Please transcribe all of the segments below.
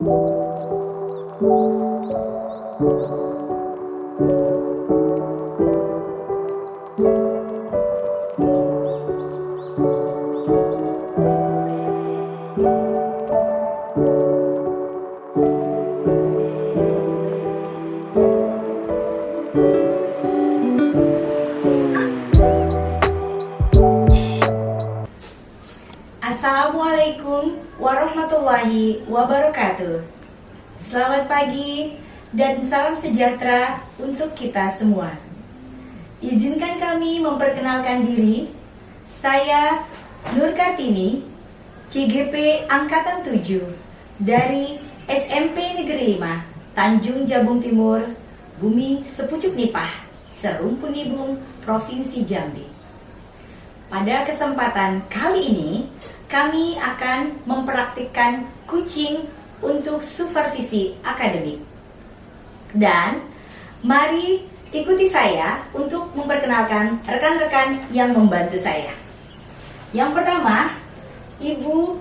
Assalamualaikum warahmatullahi wabarakatuh. Selamat pagi dan salam sejahtera untuk kita semua. Izinkan kami memperkenalkan diri. Saya Nur Kartini, CGP Angkatan 7 dari SMP Negeri 5, Tanjung Jabung Timur, Bumi Sepucuk Nipah, Serumpun Ibung, Provinsi Jambi. Pada kesempatan kali ini, kami akan mempraktikkan kucing untuk supervisi akademik. Dan mari ikuti saya untuk memperkenalkan rekan-rekan yang membantu saya. Yang pertama, Ibu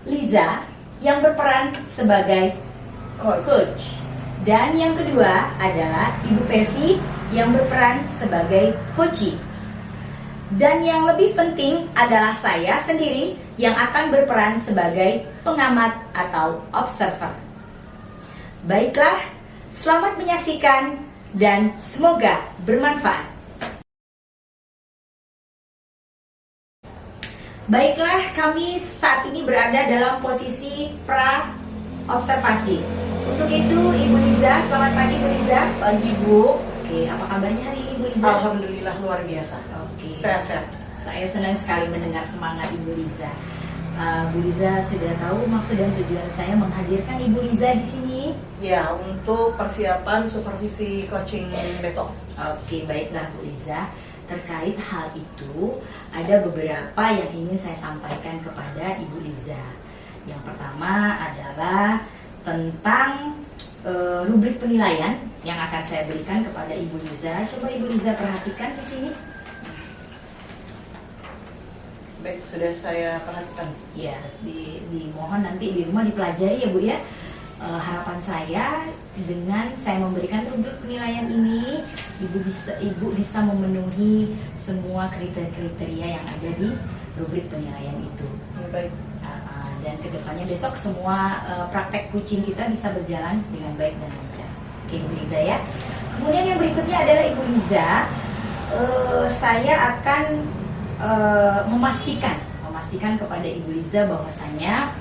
Liza yang berperan sebagai coach. Dan yang kedua adalah Ibu Pevi yang berperan sebagai coachee. Dan yang lebih penting adalah saya sendiri yang akan berperan sebagai pengamat atau observer. Baiklah, selamat menyaksikan dan semoga bermanfaat. Baiklah, kami saat ini berada dalam posisi pra-observasi. Untuk itu, Ibu Liza, selamat pagi Bu Liza. Pagi Bu. Oke, apa kabarnya hari ini Bu Liza? Alhamdulillah luar biasa. Oke. Sehat-sehat. Saya senang sekali mendengar semangat Ibu Liza. Bu Liza sudah tahu maksud dan tujuan saya menghadirkan Ibu Liza di sini. Ya, untuk persiapan supervisi coaching besok. Oke, baiklah Bu Liza. Terkait hal itu, ada beberapa yang ingin saya sampaikan kepada Ibu Liza. Yang pertama adalah tentang rubrik penilaian yang akan saya berikan kepada Ibu Liza. Coba Ibu Liza perhatikan di sini. Baik, sudah saya perhatikan. Ya, dimohon nanti di rumah dipelajari ya Bu ya. Harapan saya dengan saya memberikan rubrik penilaian ini, Ibu bisa memenuhi semua kriteria yang ada di rubrik penilaian itu. Ya, baik. Dan kedepannya besok semua praktek kucing kita bisa berjalan dengan baik dan lancar. Oke Ibu Liza ya. Kemudian yang berikutnya adalah Ibu Liza, saya akan memastikan kepada Ibu Liza bahwasanya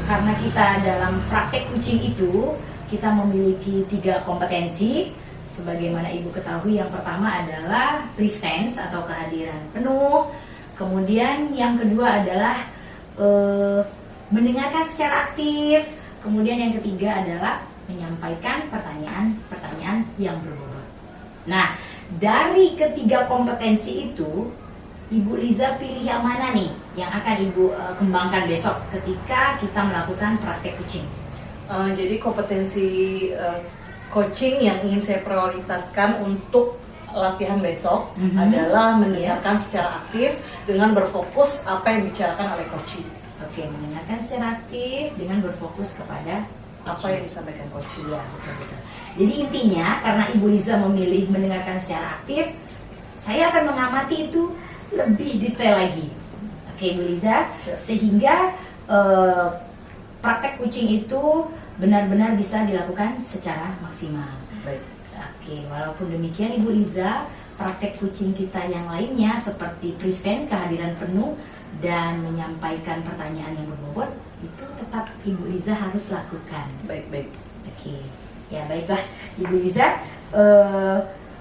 karena kita dalam praktek kucing itu kita memiliki 3 kompetensi. Sebagaimana Ibu ketahui, yang pertama adalah presence atau kehadiran penuh. Kemudian yang kedua adalah mendengarkan secara aktif. Kemudian yang ketiga adalah menyampaikan pertanyaan yang berbobot. Nah, dari ketiga kompetensi itu, Ibu Liza pilih yang mana nih yang akan Ibu kembangkan besok ketika kita melakukan praktek kucing? Jadi kompetensi coaching yang ingin saya prioritaskan untuk latihan besok adalah mendengarkan secara aktif dengan berfokus apa yang dibicarakan oleh coaching. Oke, mendengarkan secara aktif dengan berfokus kepada apa yang disampaikan coaching. Ya, betul. Jadi intinya karena Ibu Liza memilih mendengarkan secara aktif, saya akan mengamati itu lebih detail lagi. Oke Bu Liza, sehingga praktek kucing itu benar-benar bisa dilakukan secara maksimal. Baik. Oke, walaupun demikian Ibu Liza, praktek kucing kita yang lainnya seperti present, kehadiran penuh, dan menyampaikan pertanyaan yang berbobot, itu tetap Ibu Liza harus lakukan. Baik. Oke, ya baiklah Ibu Liza,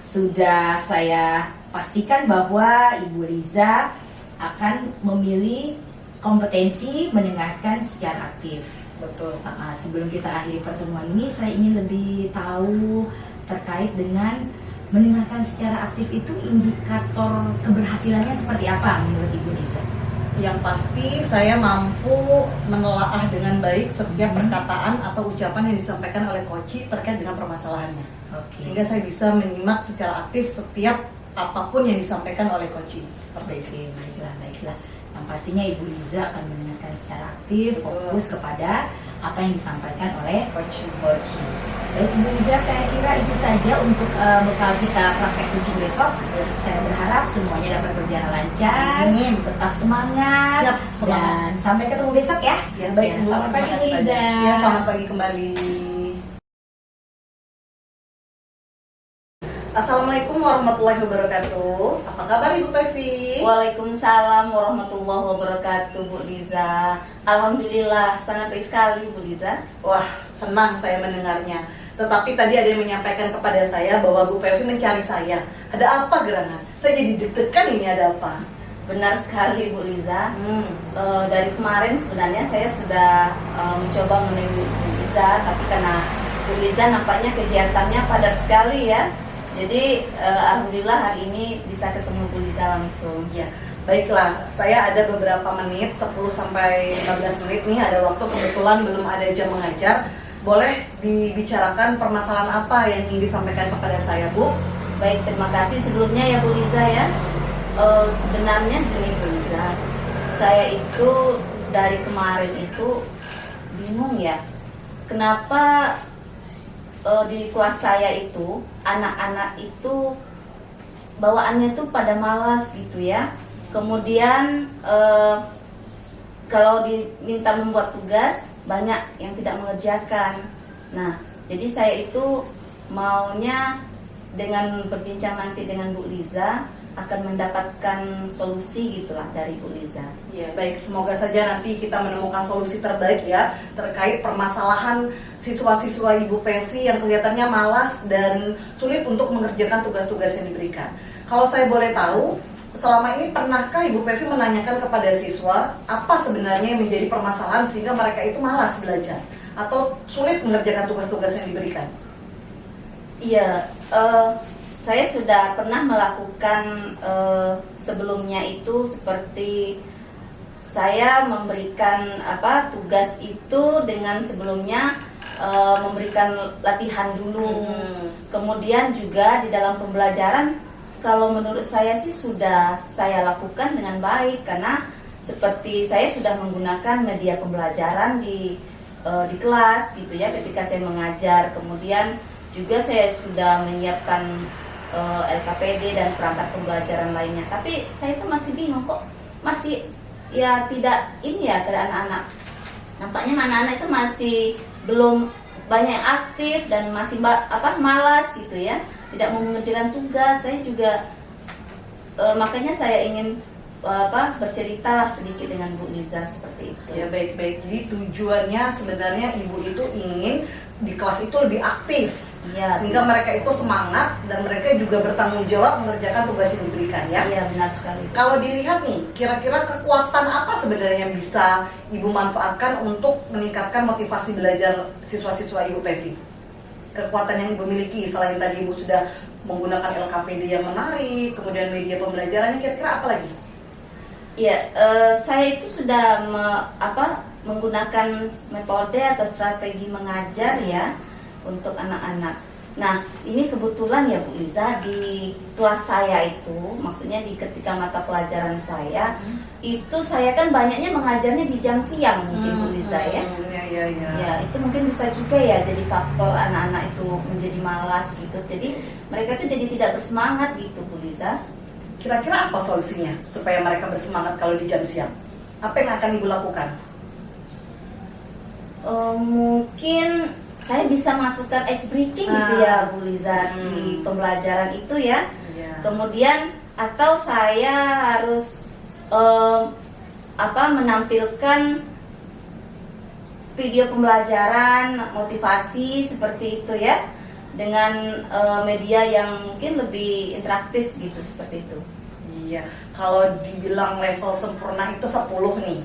sudah saya pastikan bahwa Ibu Liza akan memilih kompetensi mendengarkan secara aktif. Betul. Sebelum kita akhiri pertemuan ini, saya ingin lebih tahu terkait dengan mendengarkan secara aktif itu indikator keberhasilannya seperti apa menurut Ibu Liza? Yang pasti saya mampu menelaah dengan baik setiap perkataan atau ucapan yang disampaikan oleh coach terkait dengan permasalahannya. Sehingga saya bisa menyimak secara aktif setiap apapun yang disampaikan oleh coach. Seperti itu. Baiklah. Yang pastinya Ibu Liza akan mendengarkan secara aktif, fokus kepada apa yang disampaikan oleh Coach. Baik Ibu Liza, saya kira itu saja untuk bekal kita praktek kucing besok. Saya berharap semuanya dapat berjalan lancar, Amin. tetap semangat, Siap, semangat. dan sampai ketemu besok ya. Ya, baik, Bu. Selamat pagi Terima Bu kasih Liza. banyak. Ya, selamat pagi kembali. Assalamualaikum warahmatullahi wabarakatuh. Apa kabar Ibu Pevi? Waalaikumsalam warahmatullahi wabarakatuh, Bu Liza. Alhamdulillah, sangat baik sekali Bu Liza. Wah, senang saya mendengarnya. Tetapi tadi ada yang menyampaikan kepada saya bahwa Bu Pevi mencari saya. Ada apa gerangan? Saya jadi deg-degan, ini ada apa? Benar sekali Bu Liza. Hmm. Dari kemarin sebenarnya saya sudah mencoba menemui Bu Liza, tapi karena Bu Liza nampaknya kegiatannya padat sekali ya. Jadi alhamdulillah hari ini bisa ketemu Bu Liza langsung. Ya, baiklah. Saya ada beberapa menit, 10 sampai 15 menit nih, ada waktu, kebetulan belum ada jam mengajar. Boleh dibicarakan permasalahan apa yang ingin disampaikan kepada saya, Bu? Baik, terima kasih sebelumnya ya Bu Liza ya. Sebenarnya gini Bu Liza, saya itu dari kemarin itu bingung ya, kenapa di kelas saya itu anak-anak itu bawaannya tuh pada malas gitu ya. Kemudian kalau diminta membuat tugas banyak yang tidak mengerjakan. Nah, jadi saya itu maunya dengan berbincang nanti dengan Bu Liza akan mendapatkan solusi gitulah dari Bu Liza. Ya, baik. Semoga saja nanti kita menemukan solusi terbaik ya terkait permasalahan siswa-siswa Ibu Pevi yang kelihatannya malas dan sulit untuk mengerjakan tugas-tugas yang diberikan. Kalau saya boleh tahu, selama ini pernahkah Ibu Pevi menanyakan kepada siswa apa sebenarnya yang menjadi permasalahan sehingga mereka itu malas belajar atau sulit mengerjakan tugas-tugas yang diberikan? Iya, saya sudah pernah melakukan sebelumnya itu seperti saya memberikan tugas itu dengan sebelumnya memberikan latihan dulu. Kemudian juga di dalam pembelajaran, kalau menurut saya sih sudah saya lakukan dengan baik karena seperti saya sudah menggunakan media pembelajaran di kelas gitu ya ketika saya mengajar. Kemudian juga saya sudah menyiapkan LKPD dan perangkat pembelajaran lainnya. Tapi saya itu masih bingung kok, masih ya tidak ini ya ke anak-anak. Nampaknya anak-anak itu masih belum banyak aktif dan masih malas gitu ya, tidak mau mengerjakan tugas. Saya juga makanya saya ingin bercerita sedikit dengan Bu Liza seperti itu. Ya, baik-baik. Jadi tujuannya sebenarnya Ibu itu ingin di kelas itu lebih aktif. Ya, sehingga mereka itu semangat dan mereka juga bertanggung jawab mengerjakan tugas yang diberikan ya. Iya, benar sekali. Kalau dilihat nih, kira-kira kekuatan apa sebenarnya yang bisa Ibu manfaatkan untuk meningkatkan motivasi belajar siswa-siswa Ibu Pevi? Kekuatan yang Ibu miliki selain tadi Ibu sudah menggunakan LKPD yang menarik, kemudian media pembelajarannya, kira-kira apa lagi? Iya, saya itu sudah menggunakan metode atau strategi mengajar ya untuk anak-anak. Nah, ini kebetulan ya Bu Liza, di kelas saya itu, maksudnya di ketika mata pelajaran saya, itu saya kan banyaknya mengajarnya di jam siang mungkin Bu Liza ya. Ya, itu mungkin bisa juga ya jadi faktor anak-anak itu menjadi malas gitu. Jadi mereka tuh jadi tidak bersemangat gitu Bu Liza. Kira-kira apa solusinya supaya mereka bersemangat kalau di jam siang? Apa yang akan Ibu lakukan? Mungkin saya bisa masukkan ice breaking gitu ya Bu Liza di pembelajaran itu ya. Kemudian atau saya harus menampilkan video pembelajaran motivasi seperti itu ya, dengan media yang mungkin lebih interaktif gitu seperti itu. Iya, kalau dibilang level sempurna itu 10 nih.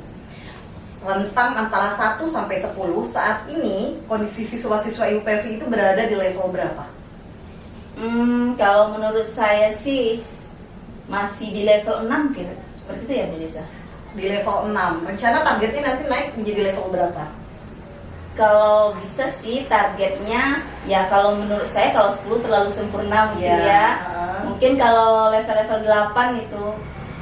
Rentang antara 1 sampai 10 saat ini kondisi siswa-siswa Ibu Pevi itu berada di level berapa? Kalau menurut saya sih masih di level 6 gitu. Seperti itu ya Bu Liza. Di level 6. Rencana targetnya nanti naik menjadi level berapa? Kalau bisa sih targetnya ya, kalau menurut saya kalau 10 terlalu sempurna mungkin ya. Mungkin kalau level-level 8 itu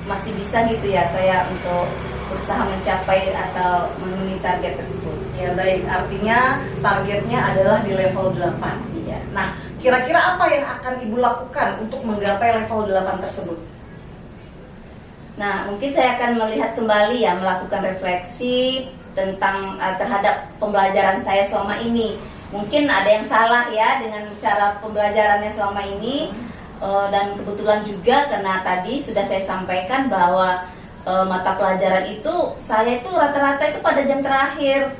masih bisa gitu ya saya untuk berusaha mencapai atau memenuhi target tersebut. Ya baik, artinya targetnya adalah di level 8. Iya. Nah, kira-kira apa yang akan Ibu lakukan untuk menggapai level 8 tersebut? Nah, mungkin saya akan melihat kembali ya, melakukan refleksi tentang terhadap pembelajaran saya selama ini. Mungkin ada yang salah ya dengan cara pembelajarannya selama ini. Dan kebetulan juga karena tadi sudah saya sampaikan bahwa mata pelajaran itu saya itu rata-rata itu pada jam terakhir.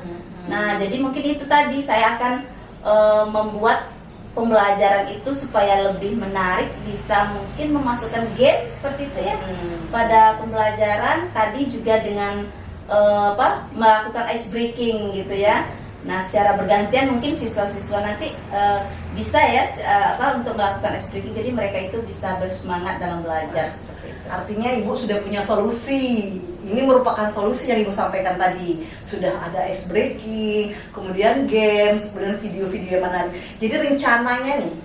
Nah, jadi mungkin itu tadi saya akan membuat pembelajaran itu supaya lebih menarik, bisa mungkin memasukkan game seperti itu ya pada pembelajaran tadi juga dengan melakukan ice breaking gitu ya. Nah, secara bergantian mungkin siswa-siswa nanti bisa ya untuk melakukan ice breaking, jadi mereka itu bisa bersemangat dalam belajar seperti itu. Artinya Ibu sudah punya solusi. Ini merupakan solusi yang Ibu sampaikan tadi. Sudah ada ice breaking, kemudian games, kemudian video-video yang menarik. Jadi rencananya nih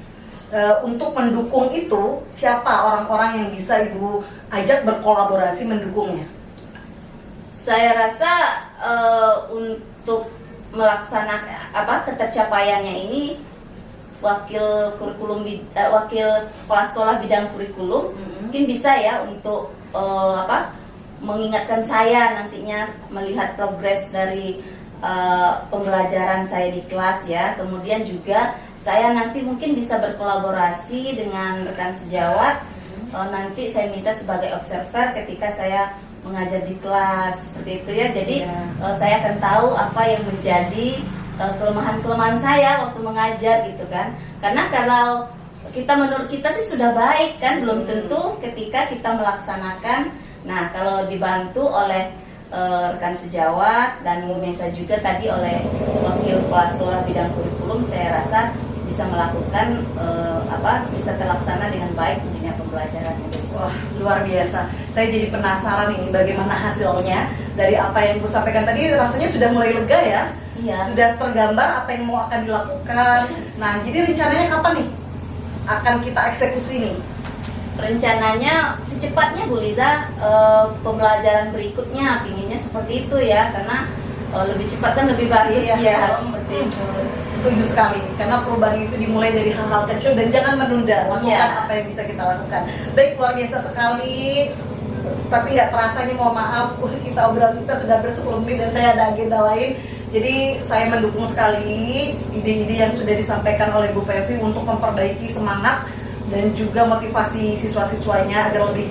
untuk mendukung itu, siapa orang-orang yang bisa Ibu ajak berkolaborasi mendukungnya? Saya rasa untuk melaksanakan ketercapaiannya ini wakil kepala sekolah bidang kurikulum mungkin bisa ya untuk mengingatkan saya nantinya melihat progres dari pembelajaran saya di kelas ya. Kemudian juga saya nanti mungkin bisa berkolaborasi dengan rekan sejawat. Nanti saya minta sebagai observer ketika saya mengajar di kelas seperti itu ya. Jadi saya akan tahu apa yang menjadi kelemahan-kelemahan saya waktu mengajar gitu kan. Karena kalau kita menurut kita sih sudah baik kan, belum tentu ketika kita melaksanakan. Nah, kalau dibantu oleh rekan sejawat dan bisa juga tadi oleh wakil kepala sekolah bidang kurikulum, saya rasa bisa melakukan bisa terlaksana dengan baik tentunya pembelajarannya. Wah, luar biasa. Saya jadi penasaran ini bagaimana hasilnya dari apa yang Ibu sampaikan tadi. Rasanya sudah mulai lega ya. Iya. Sudah tergambar apa yang mau akan dilakukan. Nah, jadi rencananya kapan nih akan kita eksekusi nih? Rencananya secepatnya Bu Liza, pembelajaran berikutnya pinginnya seperti itu ya, karena lebih cepat kan lebih bagus ya seperti itu. Setuju sekali, karena perubahan itu dimulai dari hal-hal kecil dan jangan menunda, lakukan apa yang bisa kita lakukan. Baik, luar biasa sekali. Tapi nggak terasa nih, mohon maaf, kita sudah ber-10 menit dan saya ada agenda lain. Jadi saya mendukung sekali ide-ide yang sudah disampaikan oleh Bu Pevi untuk memperbaiki semangat dan juga motivasi siswa-siswanya agar lebih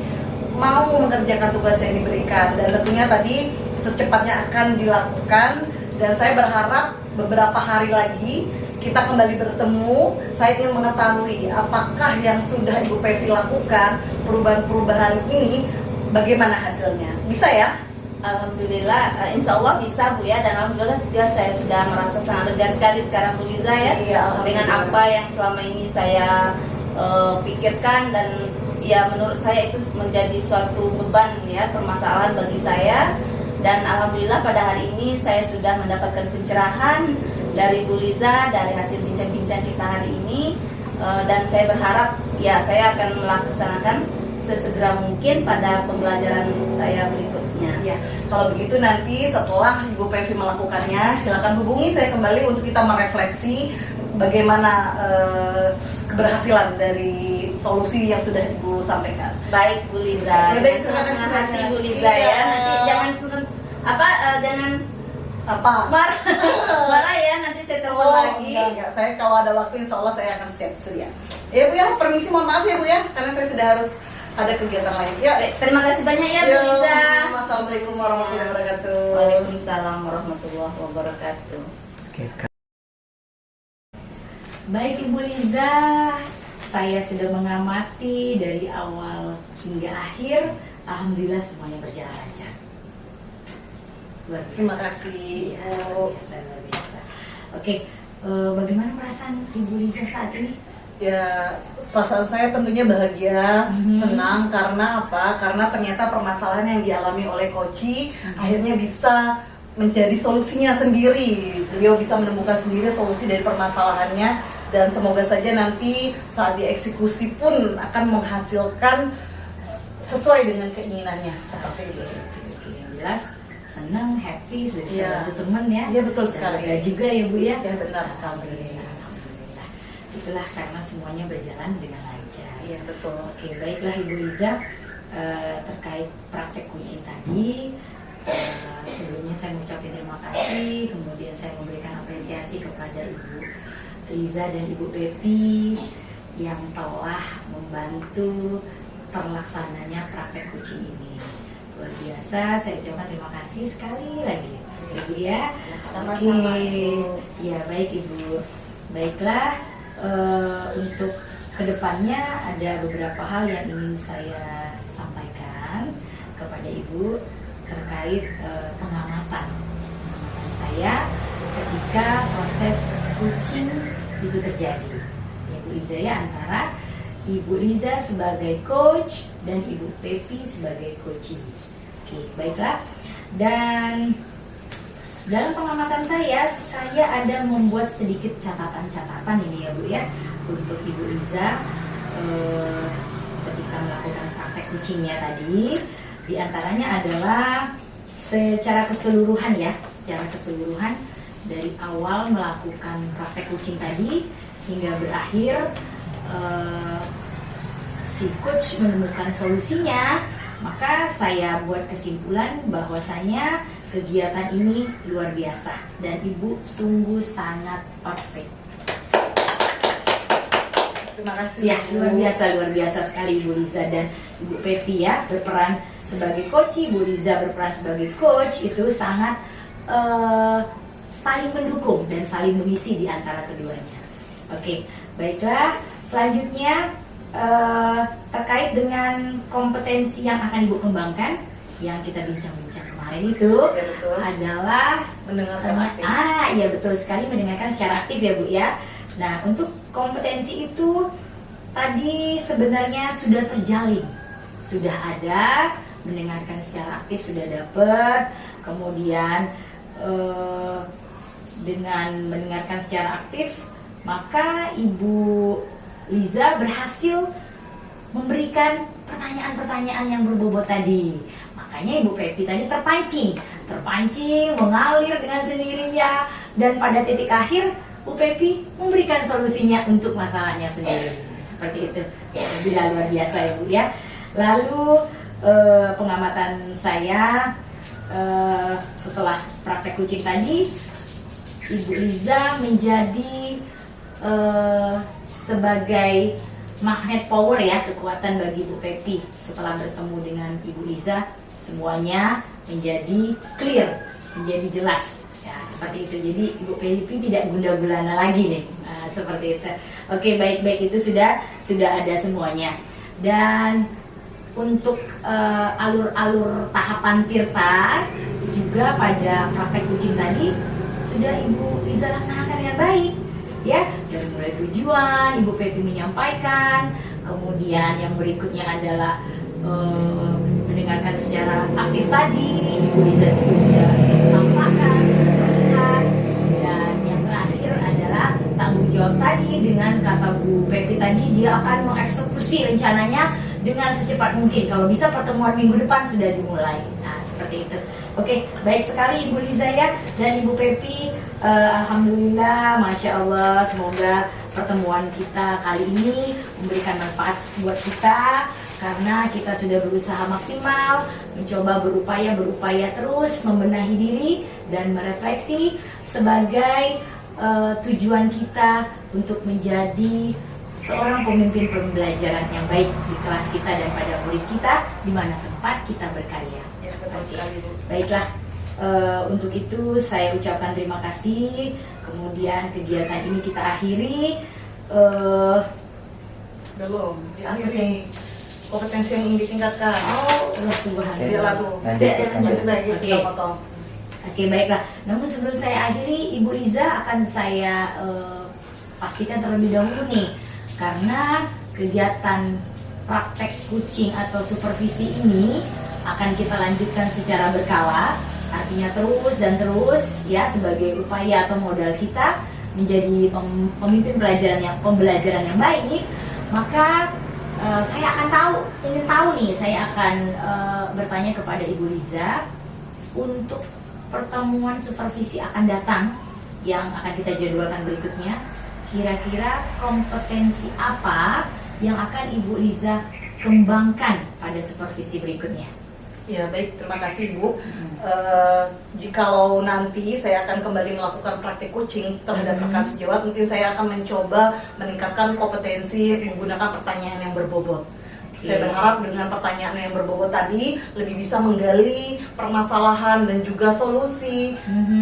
mau mengerjakan tugas yang diberikan. Dan tentunya tadi secepatnya akan dilakukan, dan saya berharap beberapa hari lagi kita kembali bertemu. Saya ingin mengetahui apakah yang sudah Ibu Pevi lakukan, perubahan-perubahan ini, bagaimana hasilnya. Bisa ya? Alhamdulillah, insya Allah bisa Bu ya, dan alhamdulillah juga saya sudah merasa sangat lega sekali sekarang Bu Liza ya, dengan apa yang selama ini saya pikirkan, dan ya menurut saya itu menjadi suatu beban ya, permasalahan bagi saya. Dan alhamdulillah pada hari ini saya sudah mendapatkan pencerahan dari Bu Liza dari hasil bincang-bincang kita hari ini, dan saya berharap ya saya akan melaksanakan sesegera mungkin pada pembelajaran saya berikutnya. Ya, kalau begitu nanti setelah Ibu Pevi melakukannya, silakan hubungi saya kembali untuk kita merefleksi bagaimana keberhasilan dari solusi yang sudah Ibu sampaikan. Baik Bu Liza, ya, baik, senang hati Bu Liza ya. Nanti jangan jangan marah ya, nanti saya telepon lagi. Enggak. Saya kalau ada waktu insya Allah saya akan siap sedia. Ya Bu ya, permisi, mohon maaf ya Bu ya, karena saya sudah harus ada kegiatan lain. Ya. Terima kasih banyak ya Bu Liza. Assalamualaikum warahmatullahi wabarakatuh. Waalaikumsalam warahmatullahi wabarakatuh. Baik Ibu Liza, saya sudah mengamati dari awal hingga akhir. Alhamdulillah semuanya berjalan lancar. Luar biasa. Terima kasih Ya, luar biasa. Oke, bagaimana perasaan Ibu Liza saat ini? Ya, perasaan saya tentunya bahagia, senang. Karena apa? Karena ternyata permasalahan yang dialami oleh Koci akhirnya bisa menjadi solusinya sendiri. Beliau bisa menemukan sendiri solusi dari permasalahannya, dan semoga saja nanti saat dieksekusi pun akan menghasilkan sesuai dengan keinginannya seperti itu. Yang jelas senang, happy, sudah bisa Iya. bantu teman ya. Iya, betul Dan sekali. lega juga ya Bu ya. Ya, benar sekali. Alhamdulillah. Itulah karena semuanya berjalan dengan lancar. Iya, betul. Oke, baiklah Ibu Liza, terkait praktek coaching tadi, sebelumnya saya mengucapkan terima kasih, kemudian saya memberikan apresiasi kepada Ibu Liza dan Ibu Pepi yang telah membantu terlaksananya praktek coaching ini. Luar biasa, saya ucapkan terima kasih sekali lagi Ibu ya. Sama-sama, Oke, Ibu. ya baik Ibu. Baiklah, untuk kedepannya ada beberapa hal yang ingin saya sampaikan kepada Ibu terkait pengamatan saya ketika proses coaching itu terjadi. Ya Bu Liza ya, antara Ibu Liza sebagai coach dan Ibu Pepi sebagai coaching. Oke, baiklah. Dan dalam pengamatan saya ada membuat sedikit catatan-catatan ini ya Bu ya untuk Ibu Liza ketika melakukan praktek coachingnya tadi. Di antaranya adalah secara keseluruhan dari awal melakukan praktek coaching tadi hingga berakhir si coach menemukan solusinya, maka saya buat kesimpulan bahwasanya kegiatan ini luar biasa dan Ibu sungguh sangat perfect. Terima kasih. Ya, luar biasa sekali Ibu Liza dan Ibu Pepi ya, berperan sebagai coach, Ibu Liza berperan sebagai coach, itu sangat saling mendukung dan saling mengisi di antara keduanya. Oke, baiklah. Selanjutnya terkait dengan kompetensi yang akan Ibu kembangkan, yang kita bincang-bincang kemarin itu Ya, betul. adalah Mendengarkan aktif. iya betul sekali, mendengarkan secara aktif ya Bu ya. Nah, untuk kompetensi itu tadi sebenarnya sudah terjalin, sudah ada, mendengarkan secara aktif sudah dapat, kemudian dengan mendengarkan secara aktif maka Ibu Liza berhasil memberikan pertanyaan-pertanyaan yang berbobot tadi. Makanya Ibu Pepi tadi terpancing mengalir dengan sendirinya, dan pada titik akhir Bu Pepi memberikan solusinya untuk masalahnya sendiri. Seperti itu. Bila luar biasa ya Bu ya. Lalu pengamatan saya setelah praktek coaching tadi, Ibu Liza menjadi sebagai magnet power ya, kekuatan bagi Ibu Pepi. Setelah bertemu dengan Ibu Liza, semuanya menjadi clear, menjadi jelas ya, seperti itu. Jadi Ibu Pepi tidak gundah-gulana lagi nih. Nah, seperti itu. Oke, baik-baik, itu sudah ada semuanya. Dan untuk alur-alur tahapan tirta juga pada praktek coaching tadi sudah Ibu Liza laksanakan dengan baik ya. Dari mulai tujuan Ibu Pepi menyampaikan, kemudian yang berikutnya adalah mendengarkan secara aktif tadi, Ibu Liza juga sudah tampakkan, sudah terlihat. Dan yang terakhir adalah tanggung jawab tadi, dengan kata Bu Pepi tadi, dia akan mengeksekusi rencananya dengan secepat mungkin. Kalau bisa pertemuan minggu depan sudah dimulai. Nah, seperti itu. Oke, baik sekali Ibu Liza ya dan Ibu Pepi. Alhamdulillah, Masya Allah, semoga pertemuan kita kali ini memberikan manfaat buat kita, karena kita sudah berusaha maksimal, mencoba berupaya terus membenahi diri dan merefleksi sebagai tujuan kita untuk menjadi seorang pemimpin pembelajaran yang baik di kelas kita dan pada murid kita di mana tempat kita berkarya. Ya, betul sekali, Bu. Baiklah, untuk itu saya ucapkan terima kasih. Kemudian kegiatan ini kita akhiri. Belum. Ini kompetensi yang ingin ditingkatkan. Allah Subhanahu Dia lagu. Lanjut. Baik, Oke. kita potong. Oke, baiklah. Namun sebelum saya akhiri, Ibu Liza akan saya pastikan terlebih dahulu nih, karena kegiatan praktek coaching atau supervisi ini akan kita lanjutkan secara berkala, artinya terus dan terus ya, sebagai upaya atau modal kita menjadi pemimpin pembelajaran yang baik. Maka saya akan ingin tahu nih, saya akan bertanya kepada Ibu Liza untuk pertemuan supervisi akan datang yang akan kita jadwalkan berikutnya, kira-kira kompetensi apa yang akan Ibu Liza kembangkan pada supervisi berikutnya? Ya baik, terima kasih Bu. Jikalau nanti saya akan kembali melakukan praktik coaching terhadap rekan sejawat, mungkin saya akan mencoba meningkatkan kompetensi menggunakan pertanyaan yang berbobot. Saya berharap dengan pertanyaan yang berbobot tadi lebih bisa menggali permasalahan dan juga solusi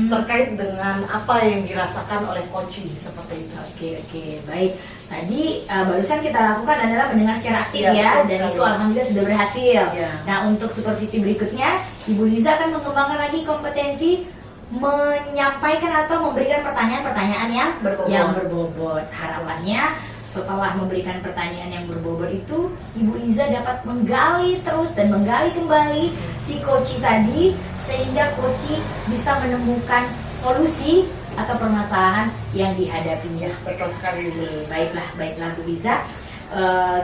terkait dengan apa yang dirasakan oleh coaching seperti itu. Oke, baik. Tadi barusan kita lakukan adalah mendengar secara aktif Ya, ya, betul dan sekali. itu alhamdulillah sudah berhasil. Ya. Nah, untuk supervisi berikutnya, Ibu Liza akan mengembangkan lagi kompetensi menyampaikan atau memberikan pertanyaan-pertanyaan yang berbobot. Harapannya setelah memberikan pertanyaan yang berbobot itu, Ibu Liza dapat menggali terus dan menggali kembali si coach tadi, sehingga coach bisa menemukan solusi atau permasalahan yang dihadapinya. Betul sekali. Oke, baiklah Bu Liza.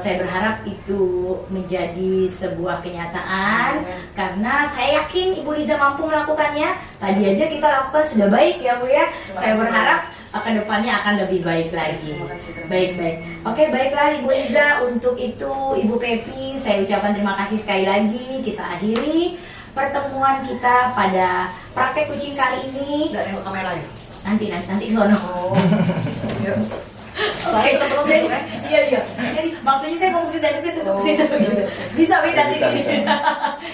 Saya berharap itu menjadi sebuah kenyataan karena saya yakin Ibu Liza mampu melakukannya. Tadi aja kita lakukan sudah baik ya Bu ya. Saya berharap ke depannya akan lebih baik lagi. Terima kasih. Baik. Oke, baiklah Ibu Liza. Untuk itu Ibu Pepi, saya ucapkan terima kasih sekali lagi. Kita akhiri pertemuan kita pada praktek kucing kali ini. Nggak nengok kamera ya? Nanti ke sono. Oh. Yuk. Oke, Terus jadi, kan? iya. Jadi maksudnya saya mau dari situ ke situ. Gitu. Bisa nanti Bisa, ini.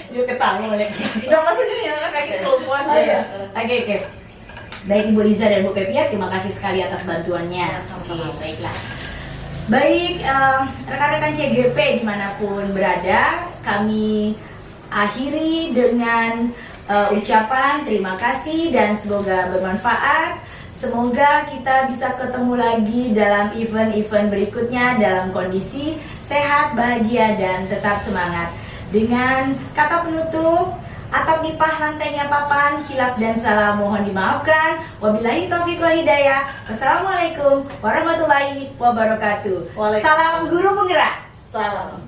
Yuk ketawa lagi. Nggak maksudnya ya kayak gitu kelupuan. Oh iya. Oke. Baik Ibu Liza dan Bu Pepi, terima kasih sekali atas bantuannya. Ya, sama-sama. Oke, baiklah. Baik, rekan-rekan CGP dimanapun berada, kami akhiri dengan ucapan terima kasih dan semoga bermanfaat. Semoga kita bisa ketemu lagi dalam event-event berikutnya dalam kondisi sehat, bahagia, dan tetap semangat. Dengan kata penutup, atap nipah lantainya papan, khilaf dan salah mohon dimaafkan. Wabillahi taufiq wal hidayah. Wassalamualaikum warahmatullahi wabarakatuh. Waalaikumsalam. Salam guru penggerak. Salam.